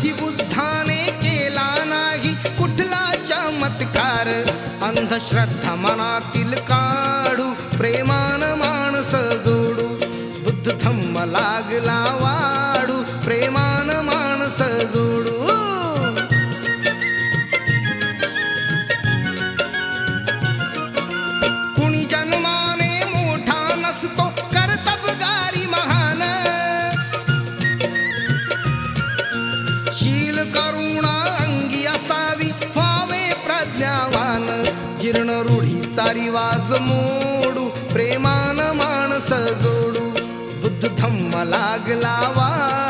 कधी बुद्धाने केला नाही कुठला चमत्कार. अंधश्रद्धा मनातील काढू, प्रेमान माणस जोडू. बुद्ध धम्म लागला वाढू, प्रेमान माणस जोडू. कुणी जन्माने मोठा नसतो, कर्तबगारी महान. शील करुणा अंगी असावी, व्हावे प्रज्ञावान. जीर्ण रूढीचा रिवाज मोडू, प्रेमान माणस जोडू. बुद्ध धम्म लागला वाढू.